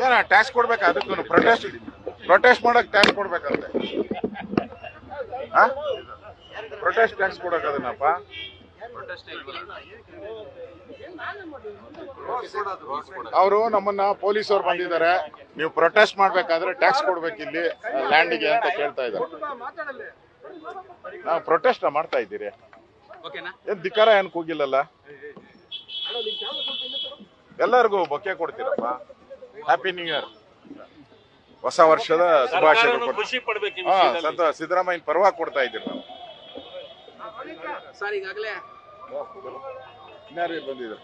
ಏನ ಟ್ಯಾಕ್ಸ್ ಕೊಡ್ಬೇಕಾ? ಅದಕ್ಕೂ ಪ್ರೊಟೆಸ್ಟ್ ಮಾಡಕ್ ಟ್ಯಾಕ್ಸ್ ಕೊಡ್ಬೇಕಂತೆ. ಪ್ರೊಟೆಸ್ಟ್ ಟ್ಯಾಕ್ಸ್ ಕೊಡಕ್ ಅದನ್ನಪ್ಪ. ಅವರು ನಮ್ಮನ್ನ ಪೊಲೀಸರು ಬಂದಿದ್ದಾರೆ, ನೀವು ಪ್ರೊಟೆಸ್ಟ್ ಮಾಡ್ಬೇಕಾದ್ರೆ ಟ್ಯಾಕ್ಸ್ ಕೊಡ್ಬೇಕು ಇಲ್ಲಿ ಲ್ಯಾಂಡಿಗೆ ಅಂತ ಕೇಳ್ತಾ ಇದ್ದಾರೆ. ನಾವು ಪ್ರೊಟೆಸ್ಟ್ ಮಾಡ್ತಾ ಇದ್ದೀರಿ, ಏನ್ ಧಿಕ್ಕಾರ ಏನ್ ಕೂಗಿಲ್ಲಲ್ಲ. ಎಲ್ಲರಿಗೂ ಬೊಕ್ಕೆ ಕೊಡ್ತೀರಪ್ಪ. ಹ್ಯಾಪಿ ನ್ಯೂ ಇಯರ್, ಹೊಸ ವರ್ಷದ ಶುಭಾಶಯಗಳು. ಸಿದ್ದರಾಮಯ್ಯ ಪರವಾಗಿ ಕೊಡ್ತಾ ಇದ್ದೀರಿ ನಾವು. ಸರ್ ಈಗಾಗಲೇ ಬಂದಿದ್ರು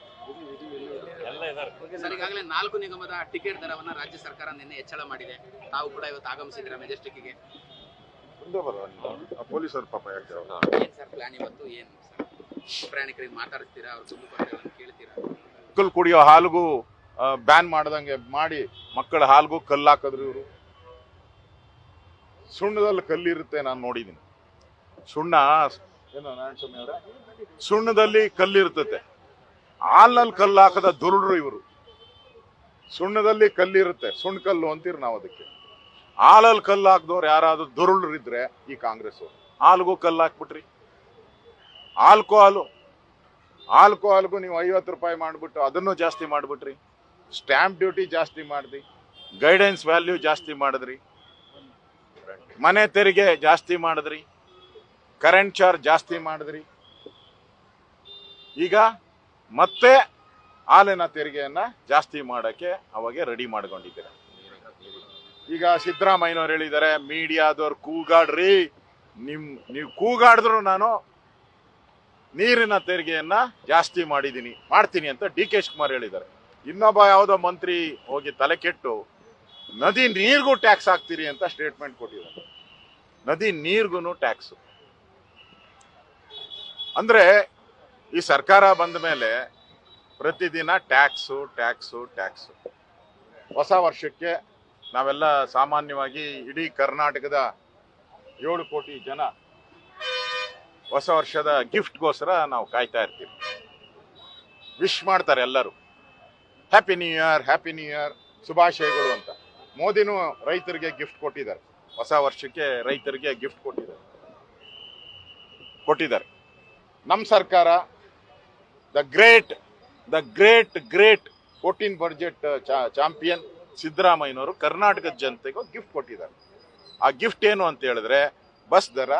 ಸರ್ ಈಗಾಗಲೇ 4 ನಿಗಮದ ಟಿಕೆಟ್ ದರವನ್ನ ರಾಜ್ಯ ಸರ್ಕಾರ ನಿನ್ನೆ ಹೆಚ್ಚಳ ಮಾಡಿದೆ. ತಾವು ಕೂಡ ಇವತ್ತು ಆಗಮಿಸಿದ್ರೆ ಮೆಜೆಸ್ಟಿಕ್ಗೆ. ಪೊಲೀಸರು ಪಾಪ ಯಾಕೆ ಏನ್ ಸರ್ ಪ್ಲಾನ್ ಇವತ್ತು? ಏನ್ ಸರ್ ಪ್ರಯಾಣಿಕರಿಗೆ ಮಾತಾಡ್ತೀರಾ? ಅವ್ರು ಸುಮ್ಮನೆ ಕೇಳ್ತೀರಾ? ಮಕ್ಕಳು ಕುಡಿಯೋ ಹಾಲ್ಗೂ ಬ್ಯಾನ್ ಮಾಡ್ದಂಗೆ ಮಾಡಿ ಮಕ್ಕಳ ಹಾಲ್ಗೂ ಕಲ್ಲು ಹಾಕಿದ್ರು ಇವರು. ಸುಣ್ಣದಲ್ಲಿ ಕಲ್ಲಿರುತ್ತೆ, ನಾನು ನೋಡಿದ್ದೀನಿ. ಸುಣ್ಣ ಏನೋ ನಾರಾಯಣಸ್ವಾಮಿ ಅವರ ಸುಣ್ಣದಲ್ಲಿ ಕಲ್ಲಿರ್ತತೆ, ಹಾಲ್ನಲ್ಲಿ ಕಲ್ಲು ಹಾಕದ ದುರುಡ್ರು ಇವರು. ಸುಣ್ಣದಲ್ಲಿ ಕಲ್ಲಿರುತ್ತೆ, ಸುಣ್ಣ ಕಲ್ಲು ಅಂತೀರಿ ನಾವು ಅದಕ್ಕೆ. ಹಾಲಲ್ಲಿ ಕಲ್ಲು ಹಾಕ್ದವ್ರು ಯಾರಾದ್ರೂ ದುರುಳ್ರು ಇದ್ರೆ ಈ ಕಾಂಗ್ರೆಸ್ ಹಾಲ್ಗೂ ಕಲ್ಲು ಹಾಕ್ಬಿಟ್ರಿ. ಆಲ್ಕೋಹಾಲ್ಗೂ ನೀವು 50 ರೂಪಾಯಿ ಮಾಡ್ಬಿಟ್ಟು ಅದನ್ನು ಜಾಸ್ತಿ ಮಾಡ್ಬಿಟ್ರಿ. ಸ್ಟ್ಯಾಂಪ್ ಡ್ಯೂಟಿ ಜಾಸ್ತಿ ಮಾಡಿದ್ರಿ, ಗೈಡೆನ್ಸ್ ವ್ಯಾಲ್ಯೂ ಜಾಸ್ತಿ ಮಾಡಿದ್ರಿ, ಮನೆ ತೆರಿಗೆ ಜಾಸ್ತಿ ಮಾಡಿದ್ರಿ, ಕರೆಂಟ್ ಚಾರ್ಜ್ ಜಾಸ್ತಿ ಮಾಡಿದ್ರಿ. ಈಗ ಮತ್ತೆ ಹಾಲಿನ ತೆರಿಗೆಯನ್ನ ಜಾಸ್ತಿ ಮಾಡಕ್ಕೆ ಅವಾಗೆ ರೆಡಿ ಮಾಡ್ಕೊಂಡಿದ್ದೀರ. ಈಗ ಸಿದ್ದರಾಮಯ್ಯನವ್ರು ಹೇಳಿದ್ದಾರೆ, ಮೀಡಿಯಾದವ್ರು ಕೂಗಾಡ್ರಿ, ನೀವು ಕೂಗಾಡಿದ್ರು ನಾನು ನೀರಿನ ತೆರಿಗೆಯನ್ನ ಜಾಸ್ತಿ ಮಾಡ್ತೀನಿ ಅಂತ ಡಿ ಕೆ ಶಿವಕುಮಾರ್ ಹೇಳಿದ್ದಾರೆ. ಇನ್ನೊಬ್ಬ ಯಾವುದೋ ಮಂತ್ರಿ ಹೋಗಿ ತಲೆ ಕೆಟ್ಟು ನದಿ ನೀರ್ಗೂ ಟ್ಯಾಕ್ಸ್ ಹಾಕ್ತೀರಿ ಅಂತ ಸ್ಟೇಟ್ಮೆಂಟ್ ಕೊಟ್ಟಿದ್ದಾರೆ. ನದಿ ನೀರ್ಗೂ ಟ್ಯಾಕ್ಸ್ ಅಂದ್ರೆ ಈ ಸರ್ಕಾರ ಬಂದ ಮೇಲೆ ಪ್ರತಿದಿನ ಟ್ಯಾಕ್ಸು. ಹೊಸ ವರ್ಷಕ್ಕೆ ನಾವೆಲ್ಲ ಸಾಮಾನ್ಯವಾಗಿ ಇಡೀ ಕರ್ನಾಟಕದ 7 ಕೋಟಿ ಜನ ಹೊಸ ವರ್ಷದ ಗಿಫ್ಟ್ಗೋಸ್ಕರ ನಾವು ಕಾಯ್ತಾ ಇರ್ತೀವಿ. ವಿಶ್ ಮಾಡ್ತಾರೆ ಎಲ್ಲರೂ, ಹ್ಯಾಪಿ ನ್ಯೂ ಇಯರ್ ಶುಭಾಶಯಗಳು ಅಂತ. ಮೋದಿನೂ ರೈತರಿಗೆ ಗಿಫ್ಟ್ ಕೊಟ್ಟಿದ್ದಾರೆ, ಹೊಸ ವರ್ಷಕ್ಕೆ ರೈತರಿಗೆ ಗಿಫ್ಟ್ ಕೊಟ್ಟಿದ್ದಾರೆ. ನಮ್ಮ ಸರ್ಕಾರ ದ ಗ್ರೇಟ್ 14 ಬಡ್ಜೆಟ್ ಚಾಂಪಿಯನ್ ಸಿದ್ದರಾಮಯ್ಯನವರು ಕರ್ನಾಟಕದ ಜನತೆಗೂ ಗಿಫ್ಟ್ ಕೊಟ್ಟಿದ್ದಾರೆ. ಆ ಗಿಫ್ಟ್ ಏನು ಅಂತ ಹೇಳಿದ್ರೆ ಬಸ್ ದರ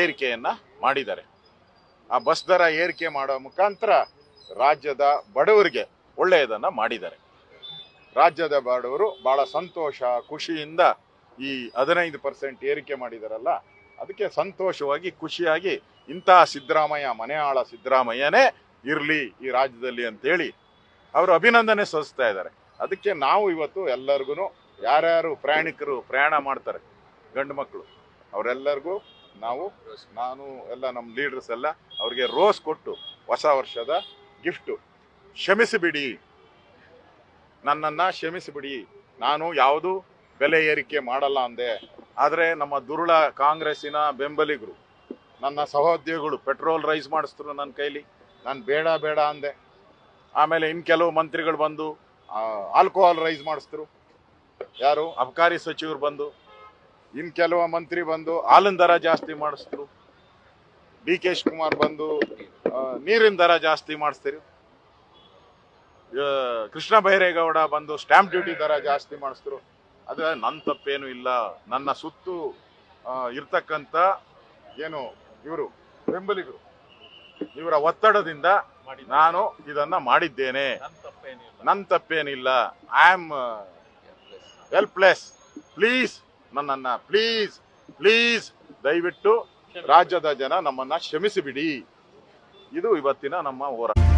ಏರಿಕೆಯನ್ನ ಮಾಡಿದ್ದಾರೆ. ಆ ಬಸ್ ದರ ಏರಿಕೆ ಮಾಡೋ ಮುಖಾಂತರ ರಾಜ್ಯದ ಬಡವರಿಗೆ ಒಳ್ಳೆಯದನ್ನ ಮಾಡಿದ್ದಾರೆ. ರಾಜ್ಯದ ಬಡವರು ಬಹಳ ಸಂತೋಷ ಖುಷಿಯಿಂದ ಈ 15% ಏರಿಕೆ ಮಾಡಿದಾರಲ್ಲ, ಅದಕ್ಕೆ ಸಂತೋಷವಾಗಿ ಖುಷಿಯಾಗಿ ಇಂತಹ ಸಿದ್ದರಾಮಯ್ಯ, ಮನೆಯಾಳ ಸಿದ್ದರಾಮಯ್ಯನೇ ಇರ್ಲಿ ಈ ರಾಜ್ಯದಲ್ಲಿ ಅಂತೇಳಿ ಅವರು ಅಭಿನಂದನೆ ಸಲ್ಲಿಸ್ತಾ ಇದ್ದಾರೆ. ಅದಕ್ಕೆ ನಾವು ಇವತ್ತು ಎಲ್ಲರಿಗೂ ಯಾರ್ಯಾರು ಪ್ರಯಾಣಿಕರು ಪ್ರಯಾಣ ಮಾಡ್ತಾರೆ ಗಂಡು ಮಕ್ಕಳು ಅವರೆಲ್ಲರಿಗೂ ನಾನು ಎಲ್ಲ ನಮ್ಮ ಲೀಡರ್ಸ್ ಎಲ್ಲ ಅವ್ರಿಗೆ ರೋಸ್ ಕೊಟ್ಟು ಹೊಸ ವರ್ಷದ ಗಿಫ್ಟು. ನನ್ನನ್ನು ಕ್ಷಮಿಸಿಬಿಡಿ, ನಾನು ಯಾವುದು ಬೆಲೆ ಏರಿಕೆ ಮಾಡಲ್ಲ ಅಂದೆ. ಆದರೆ ನಮ್ಮ ದುರುಳ ಕಾಂಗ್ರೆಸ್ಸಿನ ಬೆಂಬಲಿಗರು, ನನ್ನ ಸಹೋದ್ಯೋಗಿಗಳು ಪೆಟ್ರೋಲ್ ರೈಸ್ ಮಾಡಿಸಿದ್ರು ನನ್ನ ಕೈಲಿ, ನಾನು ಬೇಡ ಅಂದೆ. ಆಮೇಲೆ ಇನ್ನು ಕೆಲವು ಮಂತ್ರಿಗಳು ಬಂದು ಆಲ್ಕೋಹಾಲ್ ರೈಸ್ ಮಾಡಿಸಿದ್ರು, ಯಾರು ಅಬಕಾರಿ ಸಚಿವರು ಬಂದು, ಇನ್ನು ಕೆಲವು ಮಂತ್ರಿ ಬಂದು ಹಾಲಿನ ದರ ಜಾಸ್ತಿ ಮಾಡಿಸಿದ್ರು, ಡಿ ಕೆ ಶಿವಕುಮಾರ್ ಬಂದು ನೀರಿನ ದರ ಜಾಸ್ತಿ ಮಾಡಿಸ್ತೀರಿ, ಕೃಷ್ಣ ಬೈರೇಗೌಡ ಬಂದು ಸ್ಟ್ಯಾಂಪ್ ಡ್ಯೂಟಿ ದರ ಜಾಸ್ತಿ ಮಾಡಿಸಿದ್ರು. ಆದರೆ ನನ್ನ ತಪ್ಪೇನು ಇಲ್ಲ. ನನ್ನ ಸುತ್ತು ಇರ್ತಕ್ಕಂಥ ಏನು ಇವರು ಬೆಂಬಲಿಗರು, ಇವರ ಒತ್ತಡದಿಂದ ನಾನು ಇದನ್ನ ಮಾಡಿದ್ದೇನೆ. ನನ್ನ ತಪ್ಪೇನಿಲ್ಲ. I am helpless. ಪ್ಲೀಸ್ ನನ್ನನ್ನ ಪ್ಲೀಸ್ ದಯವಿಟ್ಟು ರಾಜ್ಯದ ಜನ ನಮ್ಮನ್ನ ಕ್ಷಮಿಸಿಬಿಡಿ. ಇದು ಇವತ್ತಿನ ನಮ್ಮ ಹೋರಾಟ.